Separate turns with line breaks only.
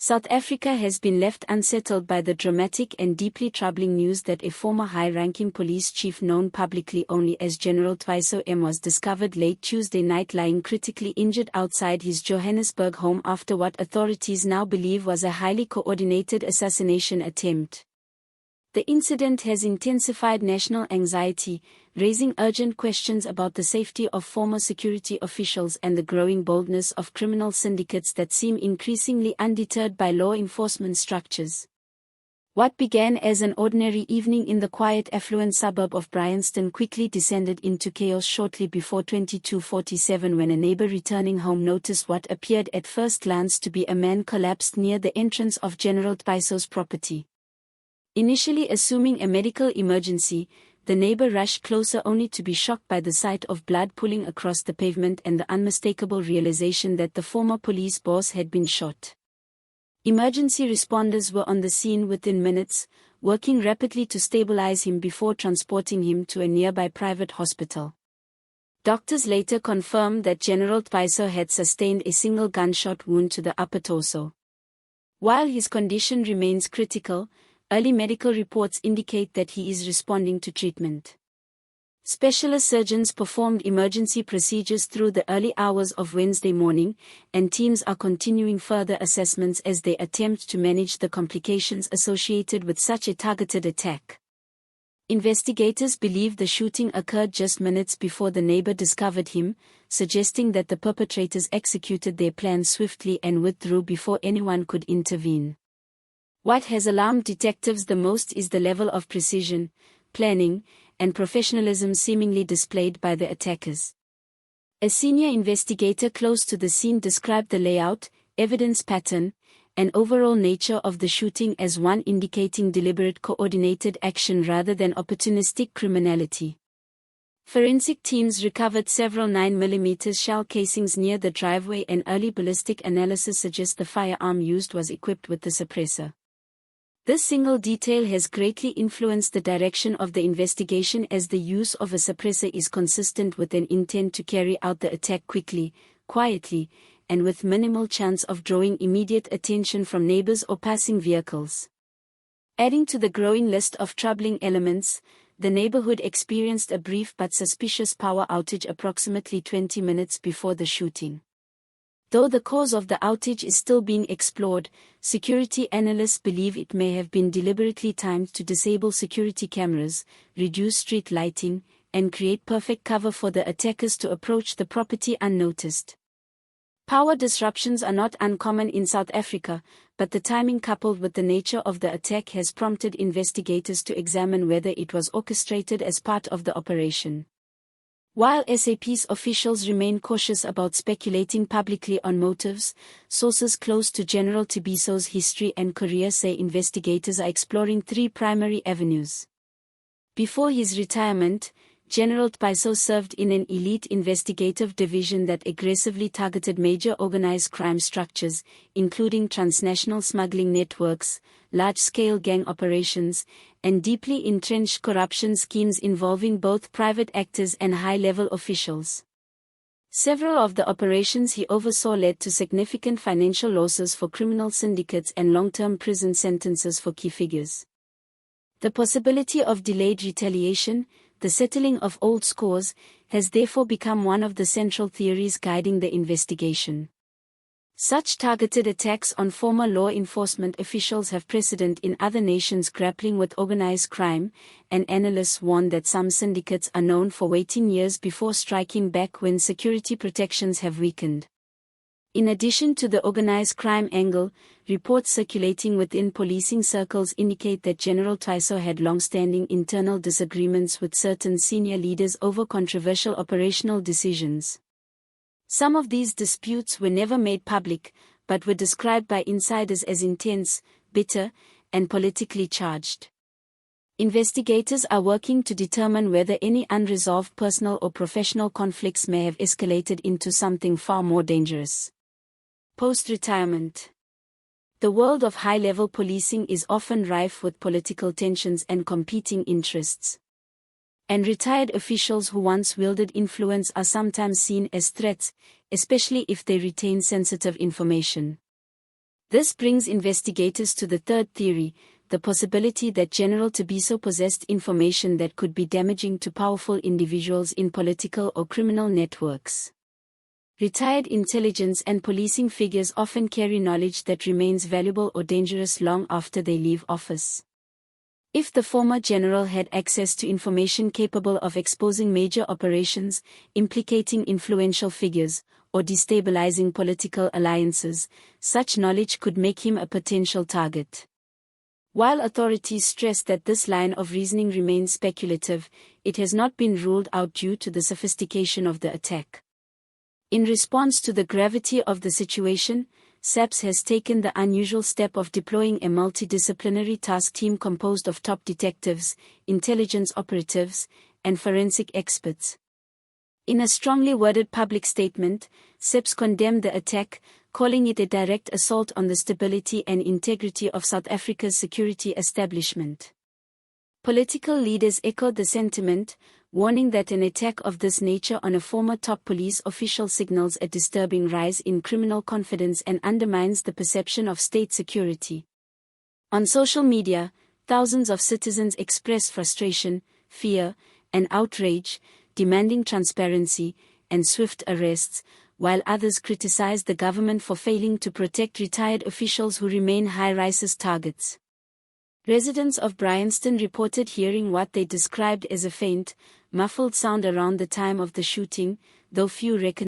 South Africa has been left unsettled by the dramatic and deeply troubling news that a former high-ranking police chief known publicly only as General Twiso M was discovered late Tuesday night lying critically injured outside his Johannesburg home after what authorities now believe was a highly coordinated assassination attempt. The incident has intensified national anxiety, raising urgent questions about the safety of former security officials and the growing boldness of criminal syndicates that seem increasingly undeterred by law enforcement structures. What began as an ordinary evening in the quiet affluent suburb of Bryanston quickly descended into chaos shortly before 22:47 when a neighbor returning home noticed what appeared at first glance to be a man collapsed near the entrance of General Twiso's property. Initially assuming a medical emergency, the neighbor rushed closer only to be shocked by the sight of blood pooling across the pavement and the unmistakable realization that the former police boss had been shot. Emergency responders were on the scene within minutes, working rapidly to stabilize him before transporting him to a nearby private hospital. Doctors later confirmed that General Twiso had sustained a single gunshot wound to the upper torso. While his condition remains critical, early medical reports indicate that he is responding to treatment. Specialist surgeons performed emergency procedures through the early hours of Wednesday morning, and teams are continuing further assessments as they attempt to manage the complications associated with such a targeted attack. Investigators believe the shooting occurred just minutes before the neighbor discovered him, suggesting that the perpetrators executed their plan swiftly and withdrew before anyone could intervene. What has alarmed detectives the most is the level of precision, planning, and professionalism seemingly displayed by the attackers. A senior investigator close to the scene described the layout, evidence pattern, and overall nature of the shooting as one indicating deliberate coordinated action rather than opportunistic criminality. Forensic teams recovered several 9mm shell casings near the driveway, and early ballistic analysis suggests the firearm used was equipped with the suppressor. This single detail has greatly influenced the direction of the investigation, as the use of a suppressor is consistent with an intent to carry out the attack quickly, quietly, and with minimal chance of drawing immediate attention from neighbors or passing vehicles. Adding to the growing list of troubling elements, the neighborhood experienced a brief but suspicious power outage approximately 20 minutes before the shooting. Though the cause of the outage is still being explored, security analysts believe it may have been deliberately timed to disable security cameras, reduce street lighting, and create perfect cover for the attackers to approach the property unnoticed. Power disruptions are not uncommon in South Africa, but the timing coupled with the nature of the attack has prompted investigators to examine whether it was orchestrated as part of the operation. While SAP's officials remain cautious about speculating publicly on motives, sources close to General Twiso's history and career say investigators are exploring three primary avenues. Before his retirement, General Twiso served in an elite investigative division that aggressively targeted major organized crime structures, including transnational smuggling networks, large-scale gang operations, and deeply entrenched corruption schemes involving both private actors and high-level officials. Several of the operations he oversaw led to significant financial losses for criminal syndicates and long-term prison sentences for key figures. The possibility of delayed retaliation, the settling of old scores, has therefore become one of the central theories guiding the investigation. Such targeted attacks on former law enforcement officials have precedent in other nations grappling with organized crime, and analysts warn that some syndicates are known for waiting years before striking back when security protections have weakened. In addition to the organized crime angle, reports circulating within policing circles indicate that General Twiso had long-standing internal disagreements with certain senior leaders over controversial operational decisions. Some of these disputes were never made public, but were described by insiders as intense, bitter, and politically charged. Investigators are working to determine whether any unresolved personal or professional conflicts may have escalated into something far more dangerous. Post-retirement. The world of high-level policing is often rife with political tensions and competing interests. And retired officials who once wielded influence are sometimes seen as threats, especially if they retain sensitive information. This brings investigators to the third theory, the possibility that General Tabiso possessed information that could be damaging to powerful individuals in political or criminal networks. Retired intelligence and policing figures often carry knowledge that remains valuable or dangerous long after they leave office. If the former general had access to information capable of exposing major operations, implicating influential figures, or destabilizing political alliances, such knowledge could make him a potential target. While authorities stress that this line of reasoning remains speculative, it has not been ruled out due to the sophistication of the attack. In response to the gravity of the situation, SAPS has taken the unusual step of deploying a multidisciplinary task team composed of top detectives, intelligence operatives, and forensic experts. In a strongly worded public statement, SAPS condemned the attack, calling it a direct assault on the stability and integrity of South Africa's security establishment. Political leaders echoed the sentiment, warning that an attack of this nature on a former top police official signals a disturbing rise in criminal confidence and undermines the perception of state security. On social media, thousands of citizens expressed frustration, fear, and outrage, demanding transparency and swift arrests, while others criticized the government for failing to protect retired officials who remain high-risk targets. Residents of Bryanston reported hearing what they described as a faint, muffled sound around the time of the shooting, though few reckoned